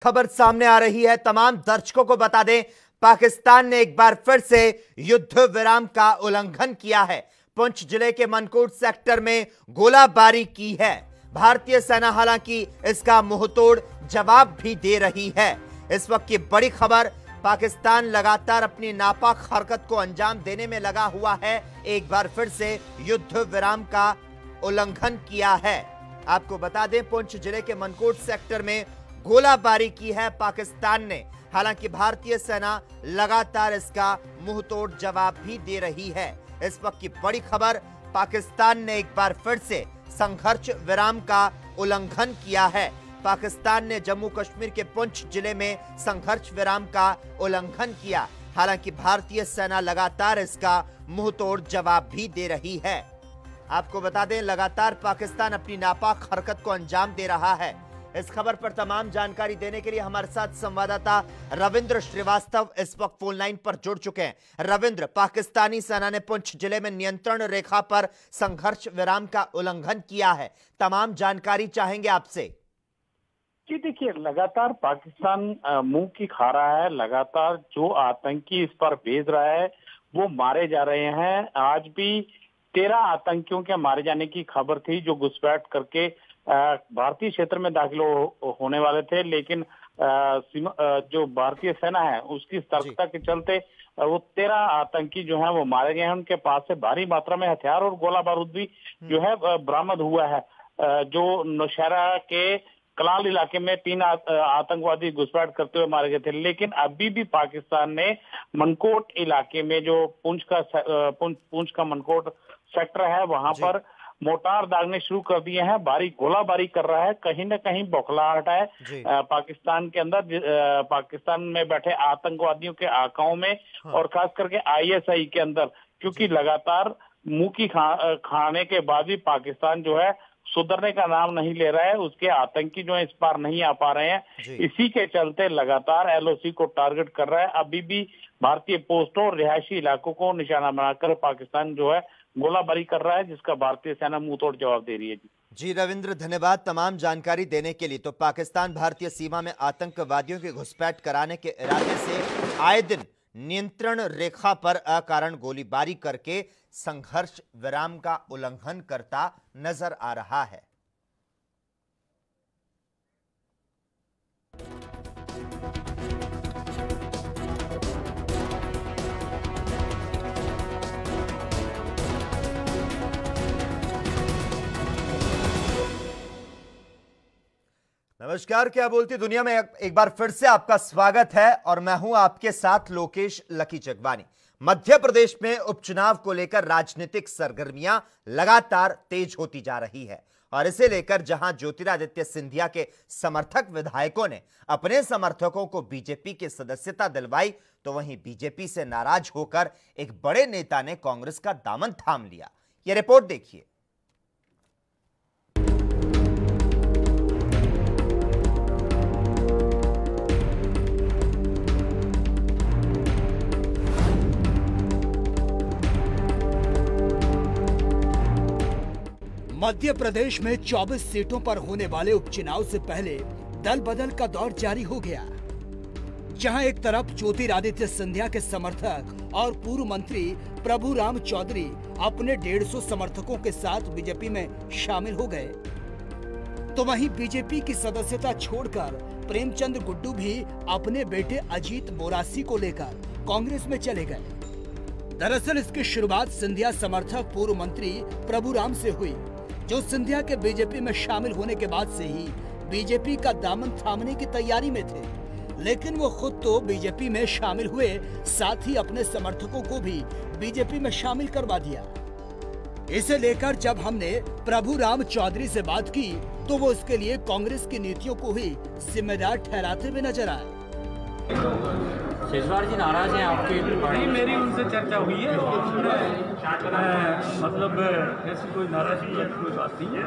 खबर सामने आ रही है। तमाम दर्शकों को बता दें, पाकिस्तान ने एक बार फिर से युद्ध विराम का उल्लंघन किया है। पुंछ जिले के मनकोट सेक्टर में गोलाबारी की है। भारतीय सेना हालांकि इसका मुंहतोड़ जवाब भी दे रही है। इस वक्त की बड़ी खबर, पाकिस्तान लगातार अपनी नापाक हरकत को अंजाम देने में लगा हुआ है। एक बार फिर से युद्ध विराम का उल्लंघन किया है। आपको बता दें, पुंछ जिले के मनकोट सेक्टर में गोलाबारी की है पाकिस्तान ने। हालांकि भारतीय सेना लगातार इसका मुंहतोड़ जवाब भी दे रही है। इस वक्त की बड़ी खबर, पाकिस्तान ने एक बार फिर से संघर्ष विराम का उल्लंघन किया है। पाकिस्तान ने जम्मू कश्मीर के पुंछ जिले में संघर्ष विराम का उल्लंघन किया। हालांकि भारतीय सेना लगातार इसका मुंहतोड़ जवाब भी दे रही है। आपको बता दें, लगातार पाकिस्तान अपनी नापाक हरकत को अंजाम दे रहा है। इस खबर पर तमाम जानकारी देने के लिए हमारे साथ संवाददाता रविंद्र श्रीवास्तव इस वक्त फोन लाइन पर जुड़ चुके हैं। रविंद्र, पाकिस्तानी सेना ने पुंछ जिले में नियंत्रण रेखा पर संघर्ष विराम का उल्लंघन किया है, तमाम जानकारी चाहेंगे आपसे। जी देखिए, लगातार पाकिस्तान मुंह की खा रहा है। लगातार जो आतंकी इस पर भेज रहा है वो मारे जा रहे हैं। आज भी 13 आतंकियों के मारे जाने की खबर थी जो घुसपैठ करके भारतीय क्षेत्र में दाखिल होने वाले थे, लेकिन जो भारतीय सेना है उसकी सतर्कता के चलते वो 13 आतंकी जो हैं वो मारे गए हैं। उनके पास से भारी मात्रा में हथियार और गोला बारूद भी जो है बरामद हुआ है। जो नौशहरा के कलाल इलाके में 3 आतंकवादी घुसपैठ करते हुए मारे गए थे, लेकिन अभी भी पाकिस्तान ने मनकोट इलाके में, जो पुंछ का मनकोट सेक्टर है, वहां पर मोर्टार दागने शुरू कर दिए हैं। भारी गोलाबारी कर रहा है। कहीं ना कहीं बौखलाहट है पाकिस्तान के अंदर, पाकिस्तान में बैठे आतंकवादियों के आकाओं में और खास करके आईएसआई के अंदर, क्योंकि लगातार मुंह की खाने के बाद भी पाकिस्तान जो है सुधरने का नाम नहीं ले रहा है। उसके आतंकी जो है इस पार नहीं आ पा रहे हैं। इसी के चलते लगातार एलओसी को टारगेट कर रहा है। अभी भी भारतीय पोस्टों और रिहायशी इलाकों को निशाना बनाकर पाकिस्तान जो है गोलाबारी कर रहा है, जिसका भारतीय सेना मुंहतोड़ जवाब दे रही है। जी रविंद्र, धन्यवाद तमाम जानकारी देने के लिए। तो पाकिस्तान भारतीय सीमा में आतंकवादियों की घुसपैठ कराने के इरादे से आए दिन नियंत्रण रेखा पर अकारण गोलीबारी करके संघर्ष विराम का उल्लंघन करता नजर आ रहा है। नमस्कार, क्या बोलती दुनिया में एक बार फिर से आपका स्वागत है और मैं हूं आपके साथ लोकेश लकी जगवानी। मध्य प्रदेश में उपचुनाव को लेकर राजनीतिक सरगर्मियां लगातार तेज होती जा रही है और इसे लेकर जहां ज्योतिरादित्य सिंधिया के समर्थक विधायकों ने अपने समर्थकों को बीजेपी की सदस्यता दिलवाई, तो वहीं बीजेपी से नाराज होकर एक बड़े नेता ने कांग्रेस का दामन थाम लिया। यह रिपोर्ट देखिए। मध्य प्रदेश में 24 सीटों पर होने वाले उपचुनाव से पहले दल बदल का दौर जारी हो गया, जहां एक तरफ ज्योतिरादित्य सिंधिया के समर्थक और पूर्व मंत्री प्रभुराम चौधरी अपने 150 समर्थकों के साथ बीजेपी में शामिल हो गए, तो वहीं बीजेपी की सदस्यता छोड़कर प्रेमचंद गुड्डू भी अपने बेटे अजीत बोरासी को लेकर कांग्रेस में चले गए। दरअसल इसकी शुरुआत सिंधिया समर्थक पूर्व मंत्री प्रभुराम से हुई, जो सिंधिया के बीजेपी में शामिल होने के बाद से ही बीजेपी का दामन थामने की तैयारी में थे, लेकिन वो खुद तो बीजेपी में शामिल हुए, साथ ही अपने समर्थकों को भी बीजेपी में शामिल करवा दिया। इसे लेकर जब हमने प्रभुराम चौधरी से बात की तो वो इसके लिए कांग्रेस की नीतियों को ही जिम्मेदार ठहराते हुए नजर आए। शेजवार जी नाराज हैं आपके? नहीं, मेरी उनसे चर्चा हुई है। मतलब ऐसी कोई नाराजगी की कोई बात नहीं है,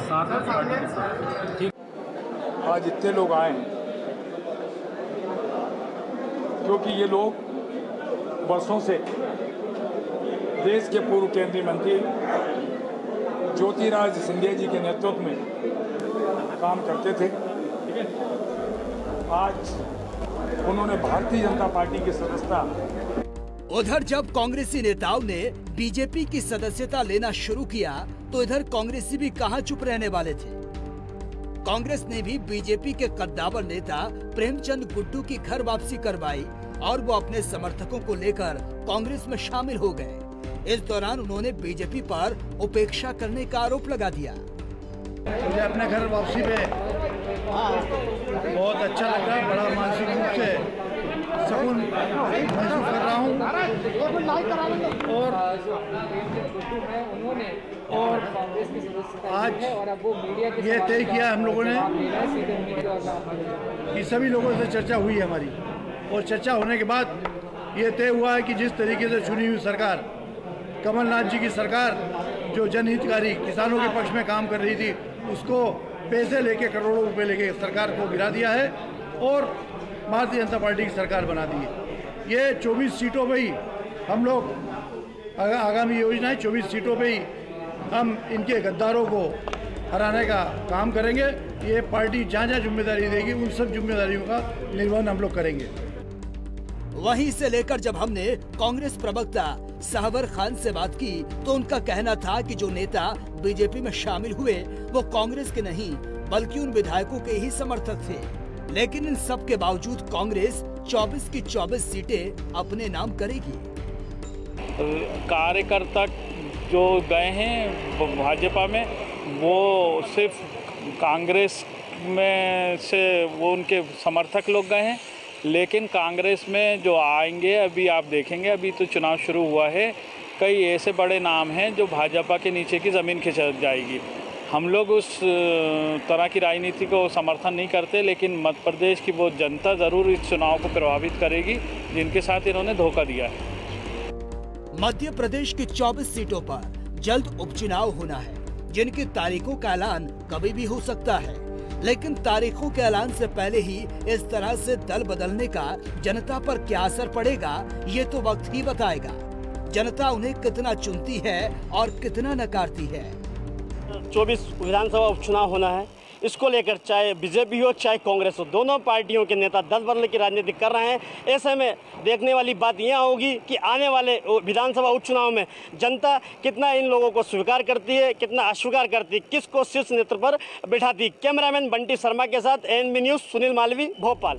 सब हमारे साथ है। ठीक, आज इतने लोग आए हैं क्योंकि ये लोग वर्षों से देश के पूर्व केंद्रीय मंत्री ज्योतिरादित्य सिंधिया जी के नेतृत्व में काम करते थे आज उन्होंने भारतीय जनता पार्टी की सदस्यता। उधर जब कांग्रेसी नेताओं ने बीजेपी की सदस्यता लेना शुरू किया तो इधर कांग्रेसी भी कहां चुप रहने वाले थे। कांग्रेस ने भी बीजेपी के कद्दावर नेता प्रेमचंद गुड्डू की घर वापसी करवाई और वो अपने समर्थकों को लेकर कांग्रेस में शामिल हो गए। इस दौरान उन्होंने बीजेपी पर उपेक्षा करने का आरोप लगा दिया। मुझे अपने घर वापसी पे बहुत अच्छा लग रहा है, बड़ा मानसिक रूप से सुकून महसूस कर रहा हूँ। और आज ये तय किया हम लोगों ने कि सभी लोगों से चर्चा हुई है हमारी, और चर्चा होने के बाद ये तय हुआ है कि जिस तरीके से चुनी हुई सरकार, कमलनाथ जी की सरकार जो जनहितकारी किसानों के पक्ष में काम कर रही थी, उसको पैसे लेके करोड़ों रुपए लेके सरकार को गिरा दिया है और भारतीय जनता पार्टी की सरकार बना दी है। ये 24 सीटों पे ही हम लोग आगामी योजना है, 24 सीटों पे ही हम इनके गद्दारों को हराने का काम करेंगे। ये पार्टी जहाँ जहाँ जिम्मेदारी देगी उन सब जिम्मेदारियों का निर्वहन हम लोग करेंगे। वहीं से लेकर जब हमने कांग्रेस प्रवक्ता सहवर खान से बात की तो उनका कहना था कि जो नेता बीजेपी में शामिल हुए वो कांग्रेस के नहीं बल्कि उन विधायकों के ही समर्थक थे। लेकिन इन सब के बावजूद कांग्रेस 24 की 24 सीटें अपने नाम करेगी। कार्यकर्ता जो गए हैं भाजपा में वो सिर्फ कांग्रेस में से वो उनके समर्थक लोग गए हैं, लेकिन कांग्रेस में जो आएंगे अभी आप देखेंगे, अभी तो चुनाव शुरू हुआ है, कई ऐसे बड़े नाम हैं जो भाजपा के नीचे की ज़मीन खिसक जाएगी। हम लोग उस तरह की राजनीति को समर्थन नहीं करते, लेकिन मध्य प्रदेश की वो जनता ज़रूर इस चुनाव को प्रभावित करेगी जिनके साथ इन्होंने धोखा दिया है। मध्य प्रदेश की 24 सीटों पर जल्द उपचुनाव होना है, जिनकी तारीखों का ऐलान कभी भी हो सकता है। लेकिन तारीखों के ऐलान से पहले ही इस तरह से दल बदलने का जनता पर क्या असर पड़ेगा, ये तो वक्त ही बताएगा। जनता उन्हें कितना चुनती है और कितना नकारती है। 24 विधानसभा उपचुनाव होना है, इसको लेकर चाहे बीजेपी हो चाहे कांग्रेस हो, दोनों पार्टियों के नेता दल बदलने की राजनीति कर रहे हैं। ऐसे में देखने वाली बात यह होगी कि आने वाले विधानसभा उपचुनाव में जनता कितना इन लोगों को स्वीकार करती है, कितना अस्वीकार करती है, किसको शीर्ष नेतृत्व पर बिठाती। कैमरामैन बंटी शर्मा के साथ एएनबी न्यूज़ सुनील मालवी, भोपाल।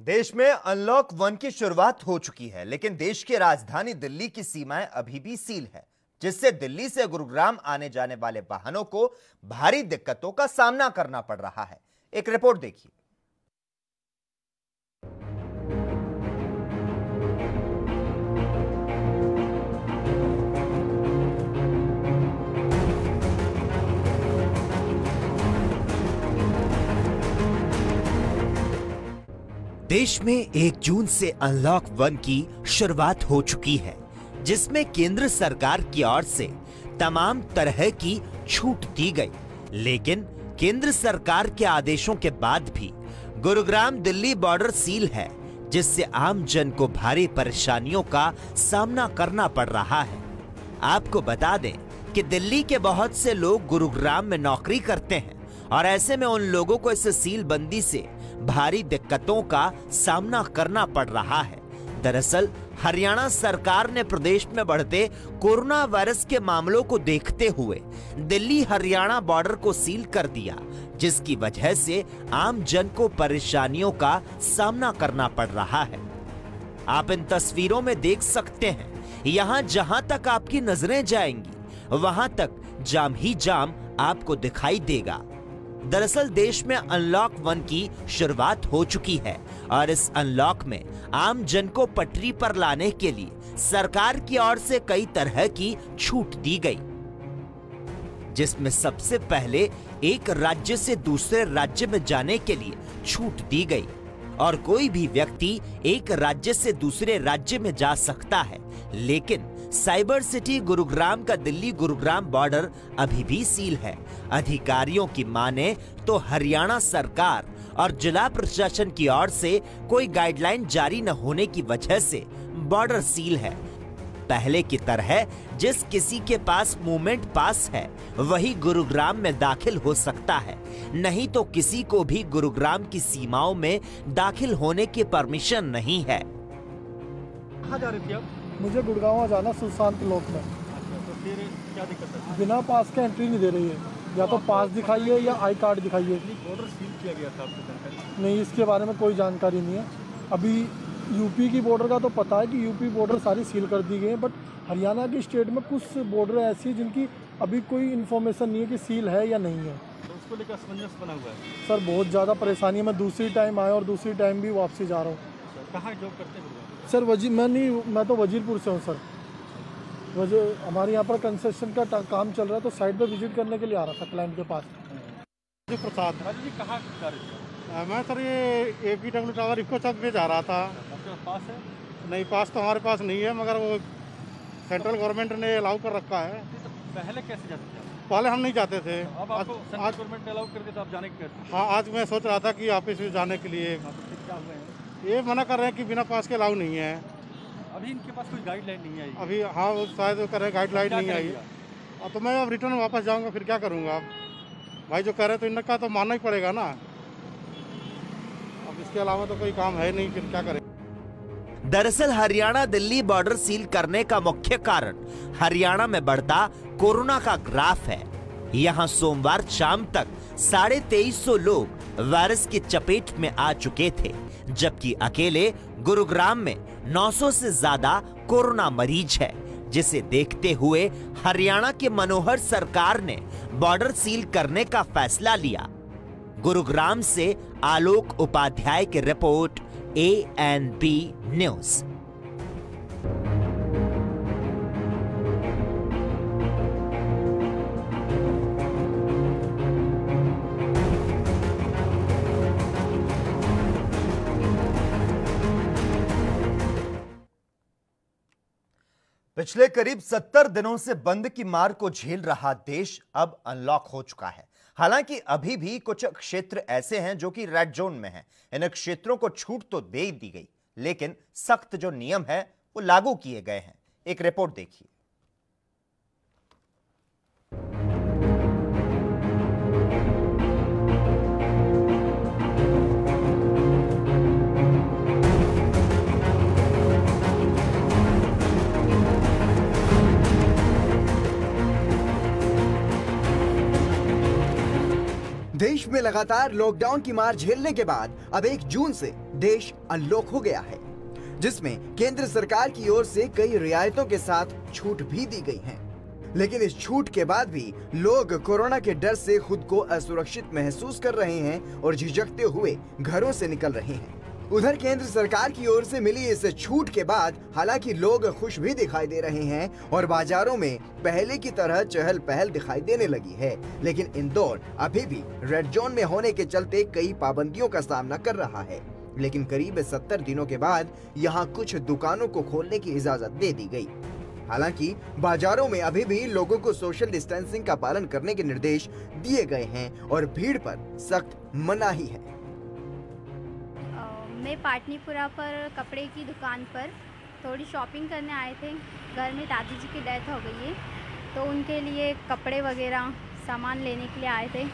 देश में अनलॉक 1 की शुरुआत हो चुकी है, लेकिन देश की राजधानी दिल्ली की सीमाएं अभी भी सील है, जिससे दिल्ली से गुरुग्राम आने जाने वाले वाहनों को भारी दिक्कतों का सामना करना पड़ रहा है। एक रिपोर्ट देखिए। देश में 1 जून से अनलॉक 1 की शुरुआत हो चुकी है, जिसमें केंद्र सरकार की ओर से तमाम तरह की छूट दी गई। लेकिन केंद्र सरकार के आदेशों के बाद भी गुरुग्राम दिल्ली बॉर्डर सील है, जिससे आम जन को भारी परेशानियों का सामना करना पड़ रहा है। आपको बता दें कि दिल्ली के बहुत से लोग गुरुग्राम में नौकरी करते हैं और ऐसे में उन लोगों को इस सील बंदी से भारी दिक्कतों का सामना करना पड़ रहा है। दरअसल हरियाणा सरकार ने प्रदेश में बढ़ते कोरोना वायरस के मामलों को देखते हुए दिल्ली हरियाणा बॉर्डर को सील कर दिया, जिसकी वजह से आम जन को परेशानियों का सामना करना पड़ रहा है। आप इन तस्वीरों में देख सकते हैं, यहां जहां तक आपकी नजरें जाएंगी वहां तक जाम ही जाम आपको दिखाई देगा। दरअसल देश में अनलॉक 1 की शुरुआत हो चुकी है और इस अनलॉक में आम जन को पटरी पर लाने के लिए सरकार की ओर से कई तरह की छूट दी गई, जिसमें सबसे पहले एक राज्य से दूसरे राज्य में जाने के लिए छूट दी गई और कोई भी व्यक्ति एक राज्य से दूसरे राज्य में जा सकता है। लेकिन साइबर सिटी गुरुग्राम का दिल्ली गुरुग्राम बॉर्डर अभी भी सील है। अधिकारियों की माने तो हरियाणा सरकार और जिला प्रशासन की ओर से कोई गाइडलाइन जारी न होने की वजह से बॉर्डर सील है। पहले की तरह जिस किसी के पास मूवमेंट पास है वही गुरुग्राम में दाखिल हो सकता है, नहीं तो किसी को भी गुरुग्राम की सीमाओं में दाखिल होने की परमिशन नहीं है। कहाँ जा रही थी आप? मुझे गुड़गांव जाना सुशांत लोक में। तो फिर क्या दिक्कत है? बिना पास के एंट्री नहीं दे रही है, या तो पास दिखाइए या आई कार्ड दिखाइए। बॉर्डर सील किया गया था, आपको जानकारी? नहीं, इसके बारे में कोई जानकारी नहीं है। अभी यूपी की बॉर्डर का तो पता है कि यूपी बॉर्डर सारी सील कर दी गई है, बट हरियाणा की स्टेट में कुछ बॉर्डर ऐसी है जिनकी अभी कोई इन्फॉर्मेशन नहीं है कि सील है या नहीं है। तो उसको लेकर असमंजस बना हुआ है सर, बहुत ज़्यादा परेशानी है। मैं दूसरी टाइम आया और दूसरी टाइम भी वापसी जा रहा हूँ। कहाँ जॉब करते हैं? सर मैं तो वजीरपुर से हूँ सर। हमारे यहाँ पर कंस्ट्रक्शन का काम चल रहा है, तो साइट पर विजिट करने के लिए आ रहा था क्लाइंट के पास। प्रसाद जी, कहाँ जा रहे थे? मैं सर ये APW टावर इको चौक में जा रहा था। आपके पास है? नहीं, पास तो हमारे पास नहीं है, मगर वो सेंट्रल गवर्नमेंट ने अलाउ कर रखा है। तो पहले कैसे जाते थे? पहले हम नहीं जाते थे। अब आपको सेंट्रल गवर्नमेंट अलाउ कर दिया, तो आप जाने के लिए? हाँ, आज मैं सोच रहा था कि ऑफिस में जाने के लिए। क्या हुए हैं? ये मना कर रहे हैं कि बिना पास के अलाउ नहीं है। अभी इनके पास कोई गाइडलाइन नहीं आई अभी हाँ, वो शायद वो कर रहे हैं गाइडलाइन नहीं आई। तो मैं अब रिटर्न वापस जाऊँगा, फिर क्या करूँगा? भाई जो कह रहे हैं तो इनका तो मानना ही पड़ेगा ना। अब इसके अलावा तो कोई काम है नहीं, फिर क्या करें? दरअसल हरियाणा दिल्ली बॉर्डर सील करने का मुख्य कारण हरियाणा में बढ़ता कोरोना का ग्राफ है। यहां सोमवार शाम तक 2350 लोग वायरस की चपेट में आ चुके थे, जबकि अकेले गुरुग्राम में 900 से ज्यादा कोरोना मरीज है, जिसे देखते हुए हरियाणा की मनोहर सरकार ने बॉर्डर सील करने का फैसला लिया। गुरुग्राम से आलोक उपाध्याय की रिपोर्ट, ANP न्यूज। पिछले करीब 70 दिनों से बंद की मार को झेल रहा देश अब अनलॉक हो चुका है। हालांकि अभी भी कुछ क्षेत्र ऐसे हैं जो कि रेड जोन में हैं। इन क्षेत्रों को छूट तो दे दी गई, लेकिन सख्त जो नियम है वो लागू किए गए हैं। एक रिपोर्ट देखिए। देश में लगातार लॉकडाउन की मार झेलने के बाद अब 1 जून से देश अनलॉक हो गया है, जिसमें केंद्र सरकार की ओर से कई रियायतों के साथ छूट भी दी गई है। लेकिन इस छूट के बाद भी लोग कोरोना के डर से खुद को असुरक्षित महसूस कर रहे हैं और झिझकते हुए घरों से निकल रहे हैं। उधर केंद्र सरकार की ओर से मिली इस छूट के बाद हालांकि लोग खुश भी दिखाई दे रहे हैं और बाजारों में पहले की तरह चहल पहल दिखाई देने लगी है, लेकिन इंदौर अभी भी रेड जोन में होने के चलते कई पाबंदियों का सामना कर रहा है। लेकिन करीब 70 दिनों के बाद यहाँ कुछ दुकानों को खोलने की इजाजत दे दी गई। हालांकि बाजारों में अभी भी लोगों को सोशल डिस्टेंसिंग का पालन करने के निर्देश दिए गए हैं और भीड़ पर सख्त मनाही है। मैं पाटनीपुरा पर कपड़े की दुकान पर थोड़ी शॉपिंग करने आए थे। घर में दादी जी की डेथ हो गई है, तो उनके लिए कपड़े वगैरह सामान लेने के लिए आए थे।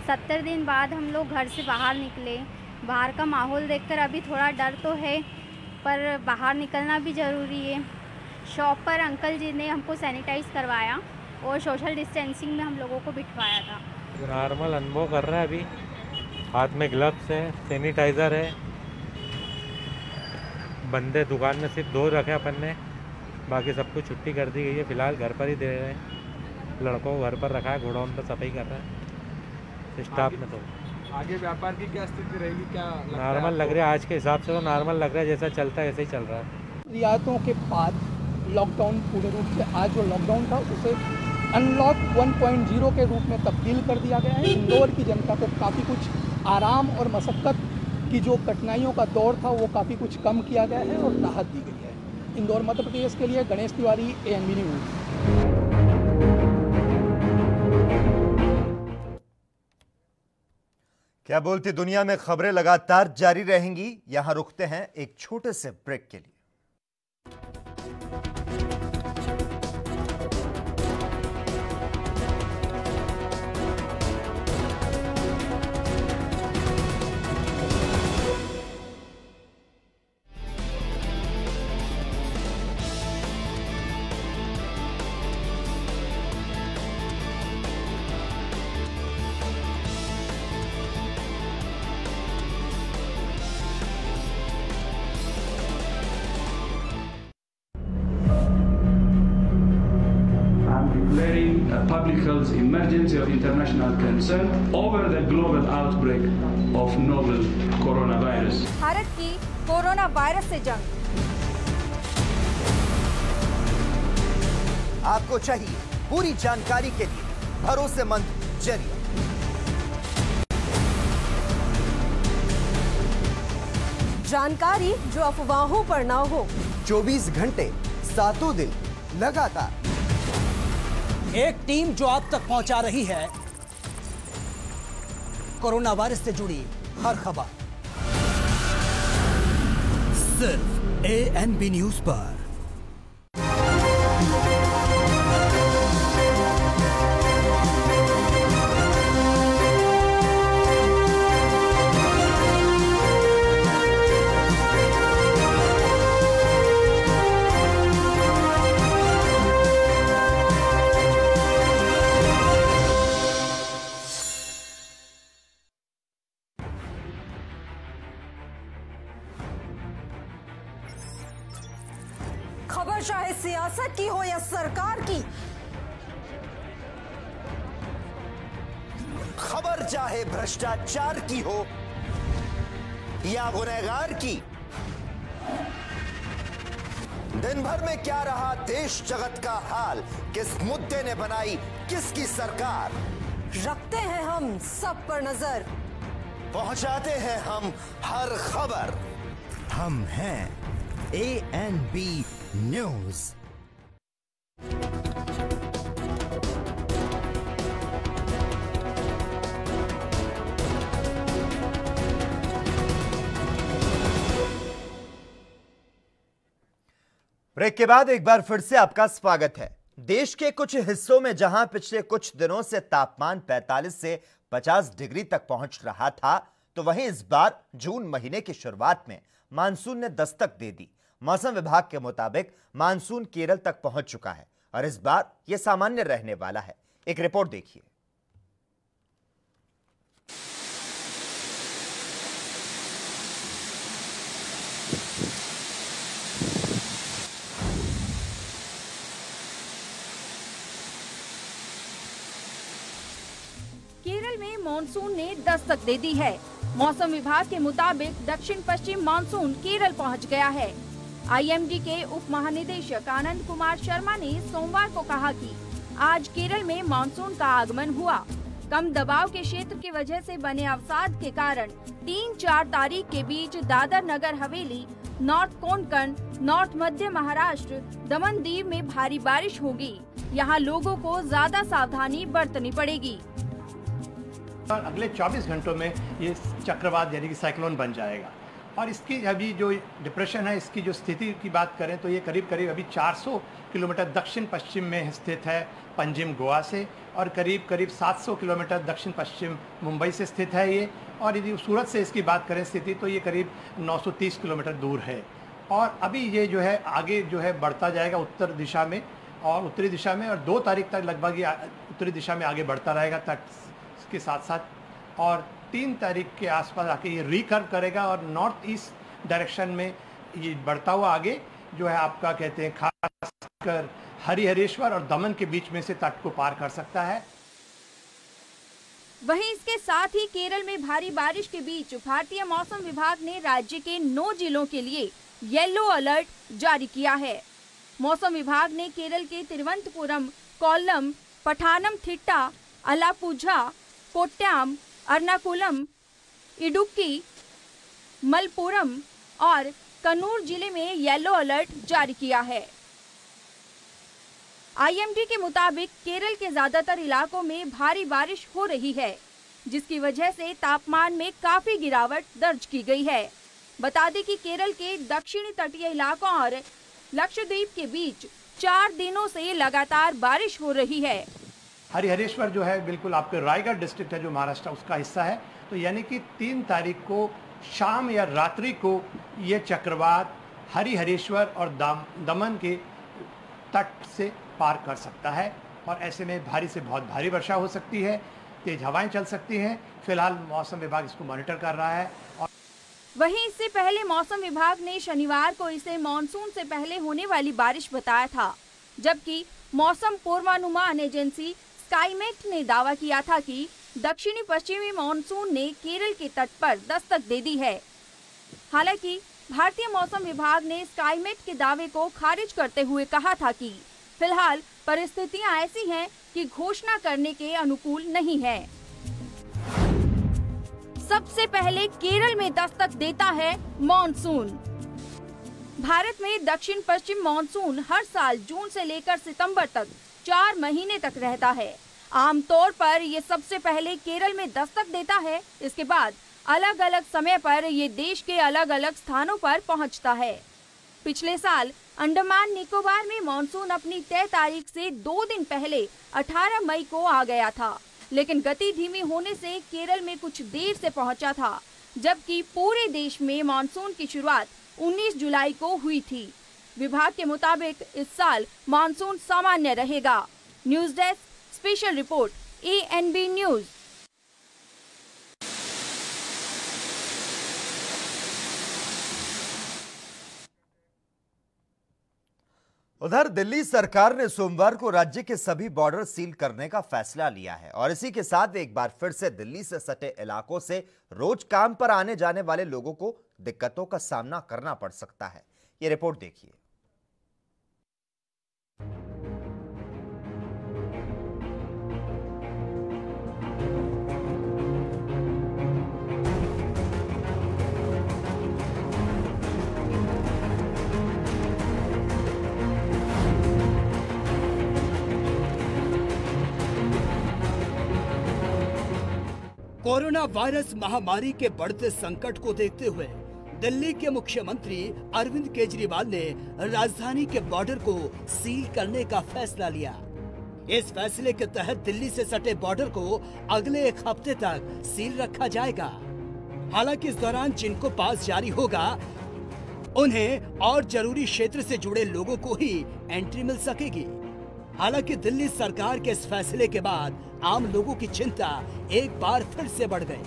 70 दिन बाद हम लोग घर से बाहर निकले। बाहर का माहौल देखकर अभी थोड़ा डर तो है, पर बाहर निकलना भी ज़रूरी है। शॉप पर अंकल जी ने हमको सैनिटाइज करवाया और सोशल डिस्टेंसिंग में हम लोगों को बिठवाया था। नॉर्मल अनुभव कर रहा है अभी। हाथ में ग्लव्स है, सैनिटाइज़र है। बंदे दुकान में सिर्फ 2 रखे अपन ने, बाकी सब कुछ छुट्टी कर दी गई है। फिलहाल घर पर ही दे रहे हैं। लड़कों को घर पर रखा है, गोडाउन पर सफाई कर रहा है स्टाफ में। तो आगे व्यापार की क्या स्थिति रहेगी? क्या नॉर्मल लग रहा है आज के हिसाब से, तो नॉर्मल लग रहा है। जैसा चलता है ऐसे ही चल रहा है। रियायतों के बाद लॉकडाउन पूर्ण रूप से, आज जो लॉकडाउन था उसे अनलॉक 1.0 के रूप में तब्दील कर दिया गया है। इंदौर की जनता को काफ़ी कुछ आराम और मशक्क़त की जो कठिनाइयों का दौर था वो काफ़ी कुछ कम किया गया है और राहत दी गई है। इंदौर मध्य प्रदेश के लिए गणेश तिवारी, ANP न्यूज़। क्या बोलती दुनिया में खबरें लगातार जारी रहेंगी। यहां रुकते हैं एक छोटे से ब्रेक के लिए। public health emergency of international concern over the global outbreak of novel coronavirus. Bharat की कोरोना वायरस से जंग। आपको चाहिए पूरी जानकारी के लिए भरोसेमंद जरिया। जानकारी जो अफवाहों पर ना हो। 24 घंटे 7 दिन लगातार एक टीम जो आप तक पहुंचा रही है कोरोना वायरस से जुड़ी हर खबर, सिर्फ ANB न्यूज पर। खबर चाहे सियासत की हो या सरकार की, खबर चाहे भ्रष्टाचार की हो या गुनहगार की, दिन भर में क्या रहा देश जगत का हाल, किस मुद्दे ने बनाई किसकी सरकार, रखते हैं हम सब पर नजर, पहुंचाते हैं हम हर खबर। हम हैं ANB न्यूज। ब्रेक के बाद एक बार फिर से आपका स्वागत है। देश के कुछ हिस्सों में जहां पिछले कुछ दिनों से तापमान 45 से 50 डिग्री तक पहुंच रहा था, तो वहीं इस बार जून महीने की शुरुआत में मानसून ने दस्तक दे दी। मौसम विभाग के मुताबिक मानसून केरल तक पहुंच चुका है और इस बार यह सामान्य रहने वाला है। एक रिपोर्ट देखिए। केरल में मानसून ने दस्तक दे दी है। मौसम विभाग के मुताबिक दक्षिण पश्चिम मानसून केरल पहुंच गया है। IMD के उप महानिदेशक आनंद कुमार शर्मा ने सोमवार को कहा कि आज केरल में मानसून का आगमन हुआ। कम दबाव के क्षेत्र की वजह से बने अवसाद के कारण 3-4 तारीख के बीच दादर नगर हवेली, नॉर्थ कोंकण, नॉर्थ मध्य महाराष्ट्र, दमन दीव में भारी बारिश होगी। यहाँ लोगों को ज्यादा सावधानी बरतनी पड़ेगी। अगले 24 घंटों में ये चक्रवात यानी कि साइक्लोन बन जाएगा और इसकी अभी जो डिप्रेशन है, इसकी जो स्थिति की बात करें तो ये करीब करीब अभी 400 किलोमीटर दक्षिण पश्चिम में स्थित है पंजिम गोवा से, और करीब करीब 700 किलोमीटर दक्षिण पश्चिम मुंबई से स्थित है ये। और यदि सूरत से इसकी बात करें स्थिति तो ये करीब 930 किलोमीटर दूर है। और अभी ये जो है आगे जो है बढ़ता जाएगा उत्तर दिशा में और उत्तरी दिशा में, और 2 तारीख तक लगभग ये उत्तरी दिशा में आगे बढ़ता रहेगा तट के साथ साथ, और 3 तारीख के आसपास आके ये रिकर्व करेगा और नॉर्थ ईस्ट डायरेक्शन में ये बढ़ता हुआ आगे जो है आपका कहते हैं खासकर हरिहरेश्वर और दमन के बीच में से तट को पार कर सकता है। वहीं इसके साथ ही केरल में भारी बारिश के बीच भारतीय मौसम विभाग ने राज्य के 9 जिलों के लिए येलो अलर्ट जारी किया है। मौसम विभाग ने केरल के तिरुवनंतपुरम, कोल्लम, पठानमथिट्टा, अलापुझा, कोट्टायम, एर्नाकुलम, इडुक्की, मलप्पुरम और कन्नूर जिले में येलो अलर्ट जारी किया है। IMD के मुताबिक केरल के ज्यादातर इलाकों में भारी बारिश हो रही है, जिसकी वजह से तापमान में काफी गिरावट दर्ज की गई है। बता दें कि केरल के दक्षिणी तटीय इलाकों और लक्षद्वीप के बीच 4 दिनों से लगातार बारिश हो रही है। हरिहरेश्वर जो है बिल्कुल आपके रायगढ़ डिस्ट्रिक्ट है जो महाराष्ट्र उसका हिस्सा है, तो यानी कि 3 तारीख को शाम या रात्रि को ये चक्रवात हरिहरेश्वर और दमन के तट से पार कर सकता है और ऐसे में भारी से बहुत भारी वर्षा हो सकती है, तेज हवाएं चल सकती हैं। फिलहाल मौसम विभाग इसको मॉनिटर कर रहा है। और वहीं इससे पहले मौसम विभाग ने शनिवार को इसे मानसून से पहले होने वाली बारिश बताया था। जबकि मौसम पूर्वानुमान एजेंसी स्काईमेट ने दावा किया था कि दक्षिणी पश्चिमी मानसून ने केरल के तट पर दस्तक दे दी है। हालांकि भारतीय मौसम विभाग ने स्काईमेट के दावे को खारिज करते हुए कहा था कि फिलहाल परिस्थितियां ऐसी हैं कि घोषणा करने के अनुकूल नहीं है। सबसे पहले केरल में दस्तक देता है मॉनसून। भारत में दक्षिण पश्चिम मॉनसून हर साल जून से लेकर सितंबर तक 4 महीने तक रहता है। आमतौर पर ये सबसे पहले केरल में दस्तक देता है। इसके बाद अलग अलग समय पर ये देश के अलग अलग स्थानों पर पहुंचता है। पिछले साल अंडमान निकोबार में मॉनसून अपनी तय तारीख से 2 दिन पहले 18 मई को आ गया था, लेकिन गति धीमी होने से केरल में कुछ देर से पहुंचा था, जबकि पूरे देश में मॉनसून की शुरुआत 19 जुलाई को हुई थी। विभाग के मुताबिक इस साल मॉनसून सामान्य रहेगा। News desk special report ANB news. उधर दिल्ली सरकार ने सोमवार को राज्य के सभी बॉर्डर सील करने का फैसला लिया है और इसी के साथ एक बार फिर से दिल्ली से सटे इलाकों से रोज काम पर आने जाने वाले लोगों को दिक्कतों का सामना करना पड़ सकता है। ये रिपोर्ट देखिए। कोरोना वायरस महामारी के बढ़ते संकट को देखते हुए दिल्ली के मुख्यमंत्री अरविंद केजरीवाल ने राजधानी के बॉर्डर को सील करने का फैसला लिया। इस फैसले के तहत दिल्ली से सटे बॉर्डर को अगले 1 हफ्ते तक सील रखा जाएगा। हालांकि इस दौरान जिनको पास जारी होगा उन्हें और जरूरी क्षेत्र से जुड़े लोगों को ही एंट्री मिल सकेगी। हालांकि दिल्ली सरकार के इस फैसले के बाद आम लोगों की चिंता एक बार फिर से बढ़ गई।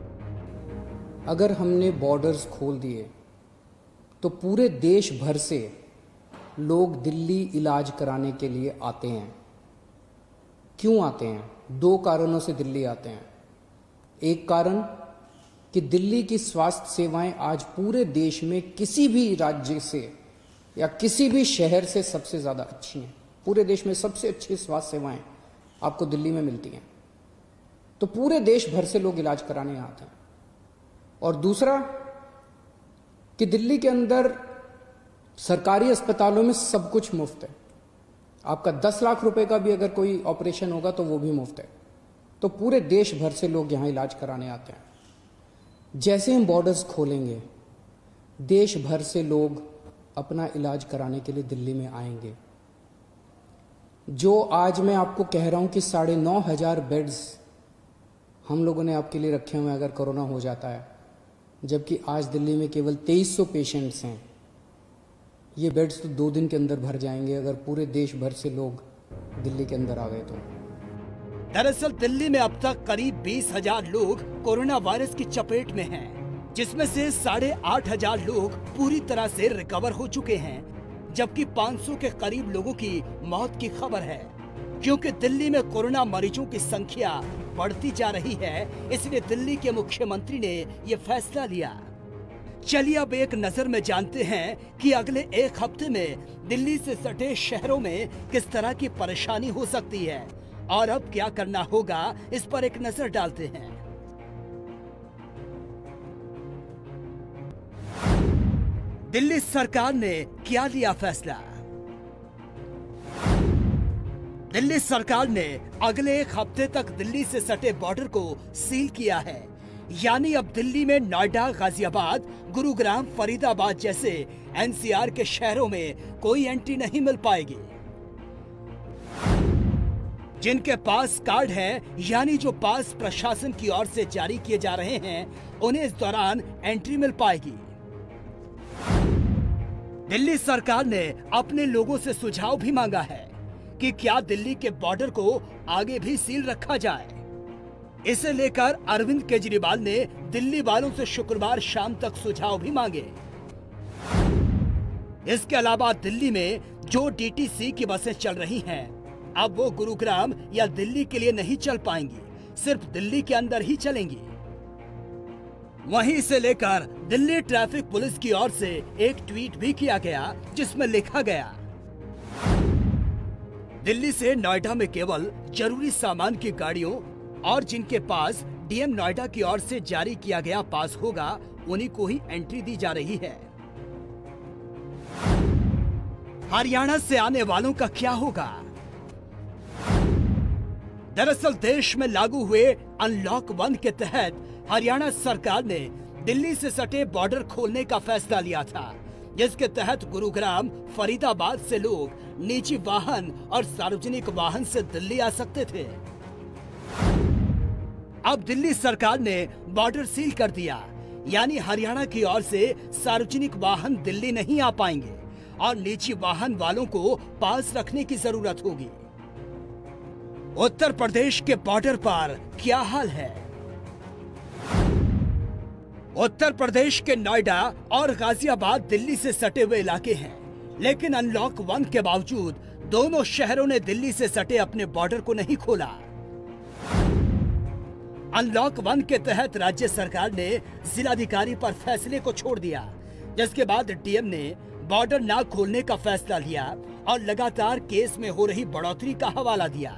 अगर हमने बॉर्डर्स खोल दिए तो पूरे देश भर से लोग दिल्ली इलाज कराने के लिए आते हैं। क्यों आते हैं? 2 कारणों से दिल्ली आते हैं। एक कारण कि दिल्ली की स्वास्थ्य सेवाएं आज पूरे देश में किसी भी राज्य से या किसी भी शहर से सबसे ज्यादा अच्छी हैं। पूरे देश में सबसे अच्छी स्वास्थ्य सेवाएं आपको दिल्ली में मिलती हैं, तो पूरे देश भर से लोग इलाज कराने आते हैं। और दूसरा कि दिल्ली के अंदर सरकारी अस्पतालों में सब कुछ मुफ्त है। आपका 10 लाख रुपए का भी अगर कोई ऑपरेशन होगा तो वो भी मुफ्त है। तो पूरे देश भर से लोग यहां इलाज कराने आते हैं। जैसे हम बॉर्डर्स खोलेंगे, देश भर से लोग अपना इलाज कराने के लिए दिल्ली में आएंगे। जो आज मैं आपको कह रहा हूं कि 9,500 बेड्स हम लोगों ने आपके लिए रखे हुए अगर कोरोना हो जाता है, जबकि आज दिल्ली में केवल 2300 पेशेंट्स हैं। ये बेड्स तो 2 दिन के अंदर भर जाएंगे अगर पूरे देश भर से लोग दिल्ली के अंदर आ गए तो। दरअसल दिल्ली में अब तक करीब 20,000 लोग कोरोना वायरस की चपेट में हैं, जिसमें से 8,500 लोग पूरी तरह से रिकवर हो चुके हैं, जबकि 500 के करीब लोगों की मौत की खबर है। क्योंकि दिल्ली में कोरोना मरीजों की संख्या बढ़ती जा रही है, इसलिए दिल्ली के मुख्यमंत्री ने ये फैसला लिया। चलिए अब एक नजर में जानते हैं कि अगले 1 हफ्ते में दिल्ली से सटे शहरों में किस तरह की परेशानी हो सकती है और अब क्या करना होगा, इस पर एक नजर डालते हैं। दिल्ली सरकार ने क्या लिया फैसला? दिल्ली सरकार ने अगले 1 हफ्ते तक दिल्ली से सटे बॉर्डर को सील किया है। यानी अब दिल्ली में नोएडा, गाजियाबाद, गुरुग्राम, फरीदाबाद जैसे NCR के शहरों में कोई एंट्री नहीं मिल पाएगी। जिनके पास कार्ड है, यानी जो पास प्रशासन की ओर से जारी किए जा रहे हैं, उन्हें इस दौरान एंट्री मिल पाएगी। दिल्ली सरकार ने अपने लोगों से सुझाव भी मांगा है कि क्या दिल्ली के बॉर्डर को आगे भी सील रखा जाए। इसे लेकर अरविंद केजरीवाल ने दिल्ली वालों से शुक्रवार शाम तक सुझाव भी मांगे। इसके अलावा दिल्ली में जो डीटीसी की बसें चल रही हैं, अब वो गुरुग्राम या दिल्ली के लिए नहीं चल पाएंगी, सिर्फ दिल्ली के अंदर ही चलेंगी। वहीं इसे लेकर दिल्ली ट्रैफिक पुलिस की ओर से एक ट्वीट भी किया गया, जिसमें लिखा गया, दिल्ली से नोएडा में केवल जरूरी सामान की गाड़ियों और जिनके पास डीएम नोएडा की ओर से जारी किया गया पास होगा, उन्हीं को ही एंट्री दी जा रही है। हरियाणा से आने वालों का क्या होगा? दरअसल देश में लागू हुए अनलॉक 1 के तहत हरियाणा सरकार ने दिल्ली से सटे बॉर्डर खोलने का फैसला लिया था, जिसके तहत गुरुग्राम, फरीदाबाद से लोग निजी वाहन और सार्वजनिक वाहन से दिल्ली आ सकते थे। अब दिल्ली सरकार ने बॉर्डर सील कर दिया, यानी हरियाणा की ओर से सार्वजनिक वाहन दिल्ली नहीं आ पाएंगे और निजी वाहन वालों को पास रखने की जरूरत होगी। उत्तर प्रदेश के बॉर्डर पर क्या हाल है? उत्तर प्रदेश के नोएडा और गाजियाबाद दिल्ली से सटे हुए इलाके हैं, लेकिन अनलॉक 1 के बावजूद दोनों शहरों ने दिल्ली से सटे अपने बॉर्डर को नहीं खोला। अनलॉक 1 के तहत राज्य सरकार ने जिलाधिकारी पर फैसले को छोड़ दिया, जिसके बाद डीएम ने बॉर्डर न खोलने का फैसला लिया और लगातार केस में हो रही बढ़ोतरी का हवाला दिया।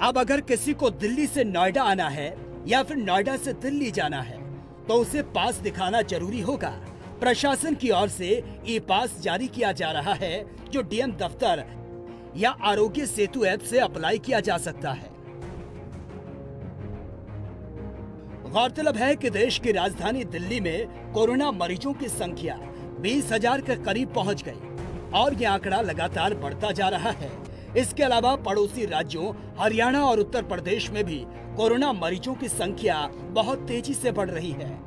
अब अगर किसी को दिल्ली से नोएडा आना है या फिर नोएडा से दिल्ली जाना है, तो उसे पास दिखाना जरूरी होगा। प्रशासन की ओर से ई पास जारी किया जा रहा है, जो डीएम दफ्तर या आरोग्य सेतु ऐप से अप्लाई किया जा सकता है। गौरतलब है कि देश की राजधानी दिल्ली में कोरोना मरीजों की संख्या 20,000 के करीब पहुंच गई और ये आंकड़ा लगातार बढ़ता जा रहा है। इसके अलावा पड़ोसी राज्यों हरियाणा और उत्तर प्रदेश में भी कोरोना मरीजों की संख्या बहुत तेजी से बढ़ रही है,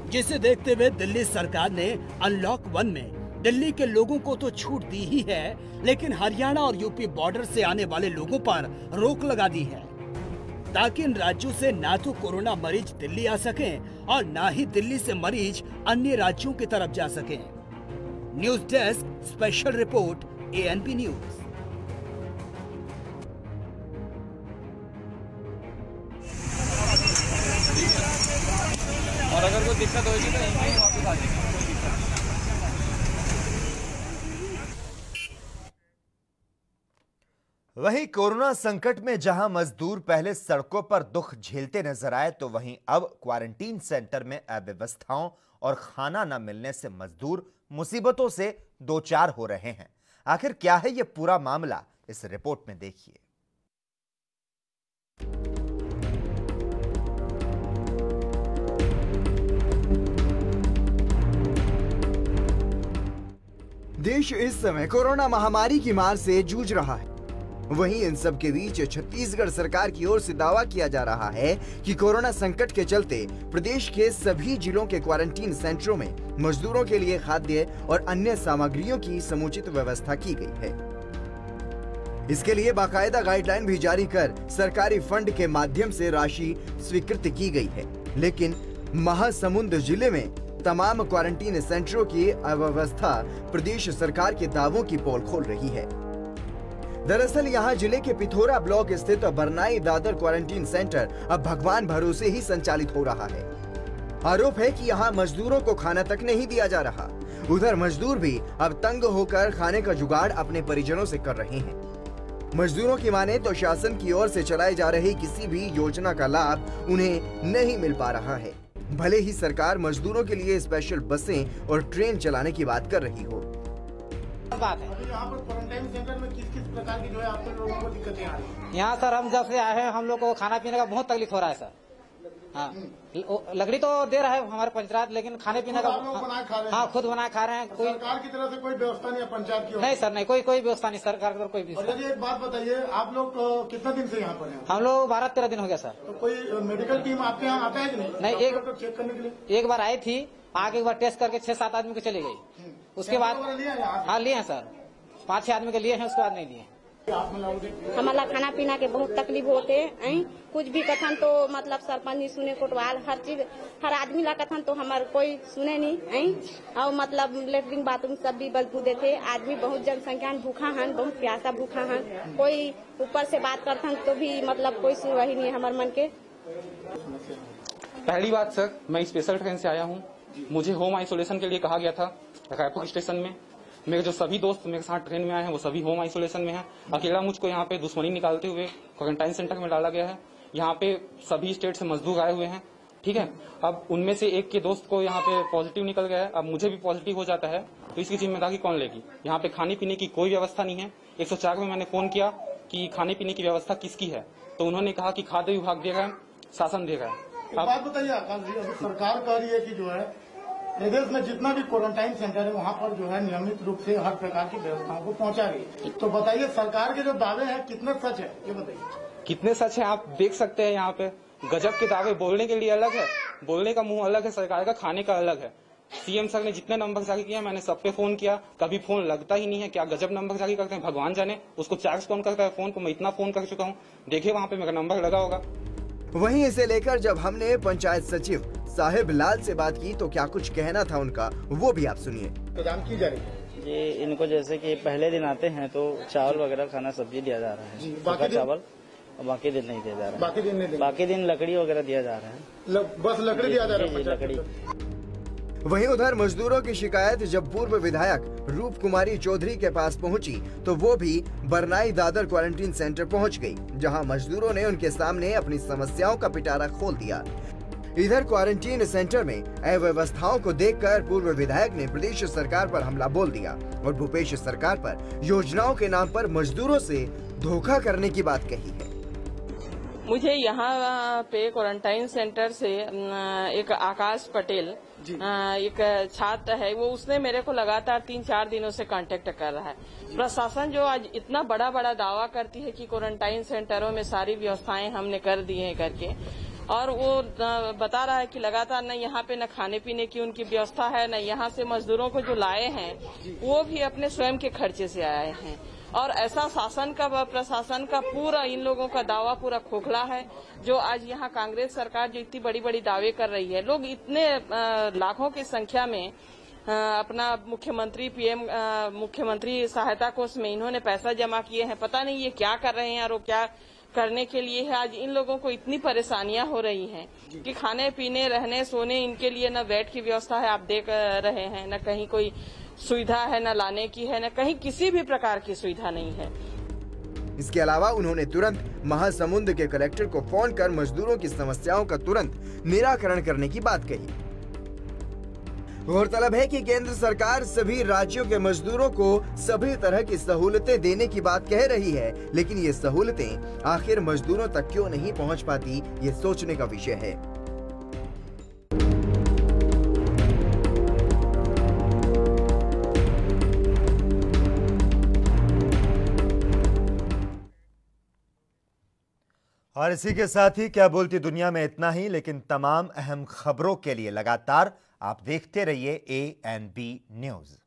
जिसे देखते हुए दिल्ली सरकार ने अनलॉक 1 में दिल्ली के लोगों को तो छूट दी ही है, लेकिन हरियाणा और यूपी बॉर्डर से आने वाले लोगों पर रोक लगा दी है, ताकि इन राज्यों से ना तो कोरोना मरीज दिल्ली आ सकें और ना ही दिल्ली से मरीज अन्य राज्यों की तरफ जा सकें। News desk special report ANP news. और अगर कोई दिक्कत होगी तो यहीं वापस आ जाएंगे। वहीं कोरोना संकट में जहां मजदूर पहले सड़कों पर दुख झेलते नजर आए, तो वहीं अब क्वारंटीन सेंटर में अव्यवस्थाओं और खाना न मिलने से मजदूर मुसीबतों से दो चार हो रहे हैं। आखिर क्या है यह पूरा मामला, इस रिपोर्ट में देखिए। देश इस समय कोरोना महामारी की मार से जूझ रहा है। वहीं इन सब के बीच छत्तीसगढ़ सरकार की ओर से दावा किया जा रहा है कि कोरोना संकट के चलते प्रदेश के सभी जिलों के क्वारंटीन सेंटरों में मजदूरों के लिए खाद्य और अन्य सामग्रियों की समुचित व्यवस्था की गई है। इसके लिए बाकायदा गाइडलाइन भी जारी कर सरकारी फंड के माध्यम से राशि स्वीकृत की गई है, लेकिन महासमुंद जिले में तमाम क्वारंटीन सेंटरों की अव्यवस्था प्रदेश सरकार के दावों की पोल खोल रही है। दरअसल यहां जिले के पिथौरा ब्लॉक स्थित बरनाई दादर क्वारंटीन सेंटर अब भगवान भरोसे ही संचालित हो रहा है। आरोप है कि यहां मजदूरों को खाना तक नहीं दिया जा रहा। उधर मजदूर भी अब तंग होकर खाने का जुगाड़ अपने परिजनों से कर रहे हैं। मजदूरों की माने तो शासन की ओर से चलाई जा रही किसी भी योजना का लाभ उन्हें नहीं मिल पा रहा है, भले ही सरकार मजदूरों के लिए स्पेशल बसें और ट्रेन चलाने की बात कर रही हो। बात है यहाँ पर क्वारंटाइन सेंटर में किस प्रकार की जो है आप लोगों को दिक्कतें आ रही है? यहाँ सर हम जब से आए हैं हम लोग को खाना पीने का बहुत तकलीफ हो रहा है सर। हाँ, लकड़ी तो दे रहा है हमारे पंचायत, लेकिन खाने पीने का हाँ खुद बना खा रहे हैं। कोई सरकार की तरफ से कोई व्यवस्था नहीं है पंचायत की? नहीं सर, नहीं कोई व्यवस्था नहीं सरकार की तरफ कोई व्यवस्था। और एक बात बताइए, आप लोग कितना दिन से यहाँ पर हैं? हम लोग 12-13 दिन हो गया सर। तो कोई मेडिकल टीम आपके यहाँ आता है कि नहीं? नहीं, एक चेक करने के लिए एक बार आई थी, आगे एक बार टेस्ट करके 6-7 आदमी को चली गई। उसके बाद हाँ लिए हैं सर, 5-6 आदमी के लिए हैं, उसके बाद नहीं लिए। हमारा खाना पीना के बहुत तकलीफ होते हैं। कुछ भी कथन तो मतलब सरपंच नहीं सुने, कोटवाल हर चीज हर आदमी ला कथन तो हमारे कोई सुने नहीं। और मतलब लेटरिन बाथरूम सब भी बदबू देते। आदमी बहुत जनसंख्या भूखा हन, बहुत प्यासा भूखा हन। कोई ऊपर से बात करथन तो भी मतलब कोई सुनवाई नहीं है हमारे मन के। पहली बात सर, मैं स्पेशल ट्रेन से आया हूँ। मुझे होम आइसोलेशन के लिए कहा गया था रायपुर स्टेशन में। मेरे जो सभी दोस्त मेरे साथ ट्रेन में आए हैं वो सभी होम आइसोलेशन में हैं। अकेला मुझको यहाँ पे दुश्मनी निकालते हुए क्वारंटाइन सेंटर में डाला गया है। यहाँ पे सभी स्टेट से मजदूर आए हुए हैं, ठीक है। अब उनमें से एक के दोस्त को यहाँ पे पॉजिटिव निकल गया है। अब मुझे भी पॉजिटिव हो जाता है तो इसकी जिम्मेदारी कौन लेगी? यहाँ पे खाने पीने की कोई व्यवस्था नहीं है। 104 में मैंने फोन किया कि खाने पीने की व्यवस्था किसकी है, तो उन्होंने कहा कि खाद्य विभाग देगा, शासन देगा। बात बताइए आकाश जी, अभी सरकार कह रही है कि जो है प्रदेश में जितना भी क्वारंटाइन सेंटर है वहाँ पर जो है नियमित रूप से हर प्रकार की व्यवस्थाओं को पहुँचा रही है। तो बताइए सरकार के जो दावे हैं कितने सच है, ये बताइए। कितने सच है आप देख सकते हैं। यहाँ पे गजब के दावे बोलने के लिए अलग है, बोलने का मुंह अलग है, सरकार का खाने का अलग है। सीएम सर ने जितने नंबर जारी किया मैंने सब पे फोन किया, कभी फोन लगता ही नहीं है। क्या गजब नंबर जारी करते हैं, भगवान जाने उसको चार्ज कौन करता है फोन को। मैं इतना फोन कर चुका हूँ, देखिए वहाँ पे मेरा नंबर लगा होगा। वहीं इसे लेकर जब हमने पंचायत सचिव साहिब लाल से बात की तो क्या कुछ कहना था उनका, वो भी आप सुनिए। इंतजाम की जा रही है ये इनको, जैसे कि पहले दिन आते हैं तो चावल वगैरह खाना सब्जी दिया जा रहा है, बाकी चावल, और बाकी दिन नहीं दिया जा रहा है। बाकी दिन लकड़ी वगैरह दिया जा रहा है, बस लकड़ी दिया जा रहा है, लकड़ी। वहीं उधर मजदूरों की शिकायत जब पूर्व विधायक रूप कुमारी चौधरी के पास पहुंची तो वो भी बरनाई दादर क्वारंटीन सेंटर पहुंच गई, जहां मजदूरों ने उनके सामने अपनी समस्याओं का पिटारा खोल दिया। इधर क्वारंटीन सेंटर में अव्यवस्थाओं को देखकर पूर्व विधायक ने प्रदेश सरकार पर हमला बोल दिया और भूपेश सरकार पर योजनाओं के नाम पर मजदूरों से धोखा करने की बात कही है। मुझे यहाँ पे क्वारंटाइन सेंटर से एक आकाश पटेल एक छात्र है, वो उसने मेरे को लगातार 3-4 दिनों से कांटेक्ट कर रहा है। प्रशासन जो आज इतना बड़ा बड़ा दावा करती है कि क्वारंटाइन सेंटरों में सारी व्यवस्थाएं हमने कर दी हैं करके, और वो बता रहा है कि लगातार न यहाँ पे न खाने पीने की उनकी व्यवस्था है, न यहाँ से मजदूरों को जो लाए हैं वो भी अपने स्वयं के खर्चे से आए हैं। और ऐसा शासन का व प्रशासन का पूरा इन लोगों का दावा पूरा खोखला है। जो आज यहाँ कांग्रेस सरकार जो इतनी बड़ी बड़ी दावे कर रही है, लोग इतने लाखों की संख्या में अपना मुख्यमंत्री सहायता कोष में इन्होंने पैसा जमा किए हैं। पता नहीं ये क्या कर रहे हैं और वो क्या करने के लिए है। आज इन लोगों को इतनी परेशानियां हो रही हैं कि खाने पीने रहने सोने इनके लिए न बेड की व्यवस्था है, आप देख रहे हैं, न कहीं कोई सुविधा है, न लाने की है, न कहीं किसी भी प्रकार की सुविधा नहीं है। इसके अलावा उन्होंने तुरंत महासमुंद के कलेक्टर को फोन कर मजदूरों की समस्याओं का तुरंत निराकरण करने की बात कही। गौरतलब है कि केंद्र सरकार सभी राज्यों के मजदूरों को सभी तरह की सहूलतें देने की बात कह रही है, लेकिन ये सहूलतें आखिर मजदूरों तक क्यों नहीं पहुंच पाती, ये सोचने का विषय है। और इसी के साथ ही क्या बोलती दुनिया में इतना ही, लेकिन तमाम अहम खबरों के लिए लगातार आप देखते रहिए ANB न्यूज़।